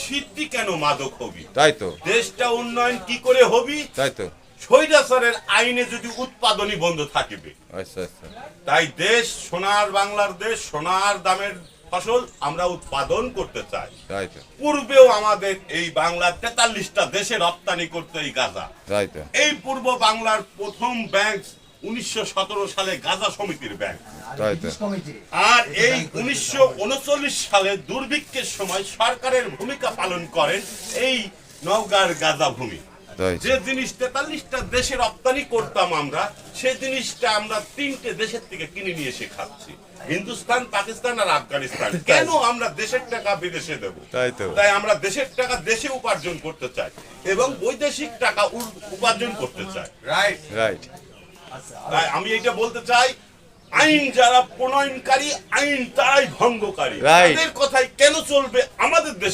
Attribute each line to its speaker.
Speaker 1: শীতটি কেন মাদক হবি?
Speaker 2: তাই তো,
Speaker 1: দেশটা উন্নয়ন কি করে হবি?
Speaker 2: তাই তো।
Speaker 1: স্বৈরাচারের আইনে যদি উৎপাদনই বন্ধ থাকিবে।
Speaker 2: আচ্ছা আচ্ছা,
Speaker 1: তাই দেশ সোনার বাংলার দেশ, সোনার দামের ফসল আমরা উৎপাদন করতে চাই।
Speaker 2: তাই তো,
Speaker 1: পূর্বেও আমাদের এই বাংলার 43টা দেশে রপ্তানি করতে এই গাঁজা।
Speaker 2: তাই তো।
Speaker 1: এই পূর্ব বাংলার প্রথম ব্যাংক 1917 সালে গাঁজা সমিতির ব্যাংক।
Speaker 2: তাই তো।
Speaker 1: আর এই 1939 সালে দুর্ভিক্ষের সময় সরকারের ভূমিকা পালন করেন এই নওগাঁর গাঁজা ভূমি।
Speaker 2: তাই
Speaker 1: যে জিনিস 43টা দেশে রপ্তানি করতাম আমরা, সে জিনিসটা আমরা 3টে দেশের থেকে কিনে নিয়ে এসে খাচ্ছি, হিন্দুস্তান, পাকিস্তান আর আফগানিস্তান। কেন আমরা দেশের টাকা বিদেশে দেব?
Speaker 2: তাই তো।
Speaker 1: তাই আমরা দেশের টাকা দেশে উপার্জন করতে চাই এবং বৈদেশিক টাকা উপার্জন করতে চাই। Right
Speaker 2: right.
Speaker 1: তাই আমি এটা বলতে চাই, আইন যারা প্রণয়নকারী, আইন তারাই ভঙ্গকারী।
Speaker 2: Right.
Speaker 1: তাদের কথাই কেন চলবে আমাদের দেশে?